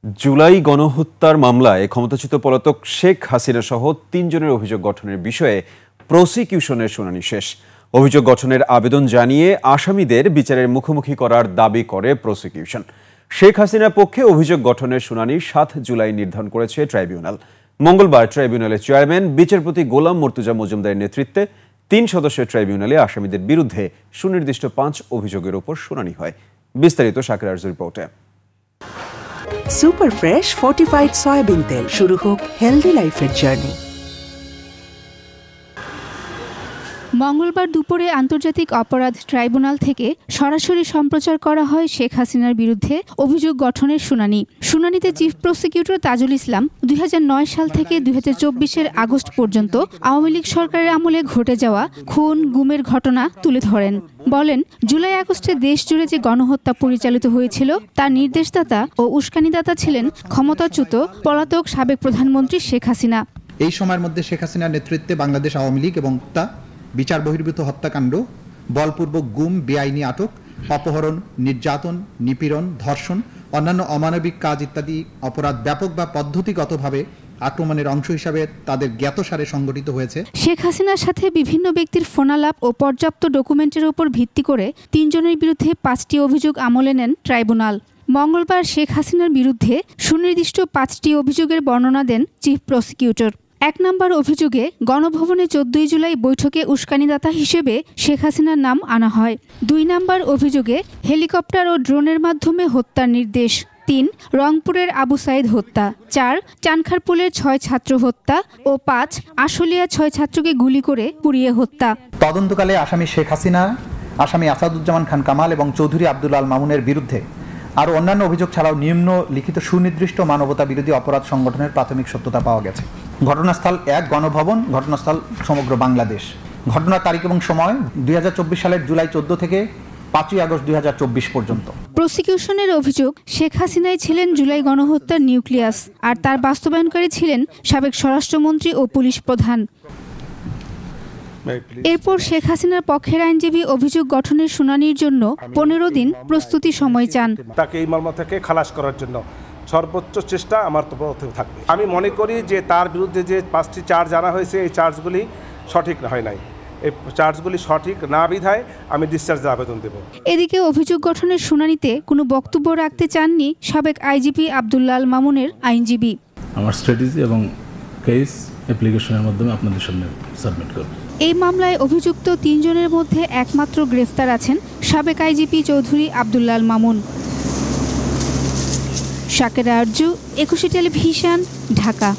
জুলাই গণহত্যার মামলায় ক্ষমতাচ্যুত পলাতক শেখ হাসিনা সহ ৩ জনের অভিযোগ গঠনের বিষয়ে প্রসিকিউশনের শুনানি শেষ। অভিযোগ গঠনের আবেদন জানিয়ে আসামিদের বিচারের মুখোমুখি করার দাবি করে প্রসিকিউশন। শেখ হাসিনার পক্ষে অভিযোগ গঠনের শুনানি ৭ জুলাই নির্ধারণ করেছে ট্রাইব্যুনাল। মঙ্গলবার ট্রাইব্যুনালের চেয়ারম্যান বিচারপতি গোলাম মর্তুজা মজুমদারের নেতৃত্বে ৩ সদস্যের ট্রাইব্যুনালে আসামিদের বিরুদ্ধে সুনির্দিষ্ট ৫ অভিযোগের উপর শুনানি হয়। বিস্তারিত শাকির আরজুর রিপোর্টে। সুপার ফ্রেশ ফর্টিফাইড সয়াবিন তেল, শুরু হোক হেলদি লাইফের জার্নি। মঙ্গলবার দুপুরে আন্তর্জাতিক অপরাধ ট্রাইব্যুনাল থেকে সরাসরি সম্প্রচার করা হয় শেখ হাসিনার বিরুদ্ধে অভিযোগ গঠনের শুনানি। শুনানিতে চিফ প্রসিকিউটর তাজুল ইসলাম ২০০৯ সাল থেকে ২০২৪-এর আগস্ট পর্যন্ত আওয়ামী লীগ সরকারের আমলে ঘটে যাওয়া খুন গুমের ঘটনা তুলে ধরেন। বলেন, জুলাই আগস্টে দেশ জুড়ে যে গণহত্যা পরিচালিত হয়েছিল তার নির্দেশদাতা ও উস্কানিদাতা ছিলেন ক্ষমতাচ্যুত পলাতক সাবেক প্রধানমন্ত্রী শেখ হাসিনা। এই সময়ের মধ্যে শেখ হাসিনার নেতৃত্বে বাংলাদেশ আওয়ামী লীগ এবং বিচার বহির্ভূত হত্যাকাণ্ড, বলপূর্বক গুম, বেআইনি আটক, অপহরণ, নির্যাতন, নিপীড়ন, ধর্ষণ, অন্যান্য অমানবিক কাজ ইত্যাদি অপরাধ ব্যাপক বা পদ্ধতিগতভাবে আক্রমণের অংশ হিসাবে তাদের জ্ঞাতসারে সংগঠিত হয়েছে। শেখ হাসিনার সাথে বিভিন্ন ব্যক্তির ফোনালাপ ও পর্যাপ্ত ডকুমেন্টের উপর ভিত্তি করে ৩ জনের বিরুদ্ধে ৫টি অভিযোগ আমলে নেন ট্রাইব্যুনাল। মঙ্গলবার শেখ হাসিনার বিরুদ্ধে সুনির্দিষ্ট 5টি অভিযোগের বর্ণনা দেন চিফ প্রসিকিউটর। ১ নম্বর অভিযোগে গণভবনে ১৪ জুলাই বৈঠকে উস্কানিদাতা হিসেবে শেখ হাসিনার নাম আনা হয়। ২ নম্বর অভিযোগে হেলিকপ্টার ও ড্রোনের মাধ্যমে হত্যার নির্দেশ। ৩ রংপুরের আবু সাইদ হত্যা। ৪ চানখারপুলের ৬ ছাত্র হত্যা ও ৫ আশুলিয়া ৬ ছাত্রকে গুলি করে পুড়িয়ে হত্যা। তদন্তকালে আসামি শেখ হাসিনা, আসামি আসাদুজ্জামান খান কামাল এবং চৌধুরী আব্দুল আল মামুনের বিরুদ্ধে আরও অন্যান্য অভিযোগ ছাড়াও নিম্ন লিখিত সুনির্দিষ্ট মানবতা বিরোধী অপরাধ সংগঠনের প্রাথমিক সত্যতা পাওয়া গেছে। ঘটনাস্থল ১ গণভবন, ঘটনাস্থল সমগ্র বাংলাদেশ। ঘটনার তারিখ এবং সময় ২০২৪ সালের জুলাই ১৪ থেকে ৫ই আগস্ট ২০২৪ পর্যন্ত। প্রসিকিউশনের অভিযোগ, শেখ হাসিনাই ছিলেন জুলাই গণহত্যার নিউক্লিয়াস, আর তার বাস্তবায়নকারী ছিলেন সাবেক স্বরাষ্ট্রমন্ত্রী ও পুলিশ প্রধান। এরপর শেখ হাসিনার পক্ষের আইনজীবী অভিযোগ গঠনের শুনানির জন্য ১৫ দিন প্রস্তুতি সময় চান। তাকে এই মামলা থেকে খালাস করার জন্য সর্বোচ্চ চেষ্টা আমার তরফ থেকে থাকবে। আমি মনে করি যে তার বিরুদ্ধে যে 5টি চার্জ আনা হয়েছে, এই চার্জগুলি সঠিক হয় নাই। এই চার্জগুলি সঠিক না বিধায় আমি ডিসচার্জের আবেদন দেব। এদিকে অভিযোগ গঠনের শুনানিতে কোনো বক্তব্য রাখতে চাননি সাবেক আইজিপি আব্দুল আল মামুনের আইনজীবী। আমার স্ট্র্যাটেজি এবং কেস অ্যাপ্লিকেশনের মাধ্যমে আপনাদের সামনে সাবমিট করব। এই মামলায় অভিযুক্ত ৩ জনের মধ্যে একমাত্র গ্রেফতার আছেন সাবেক আইজিপি চৌধুরী আব্দুল আল মামুন। শাকির আরজু, ২১ টেলিভিশন, ঢাকা।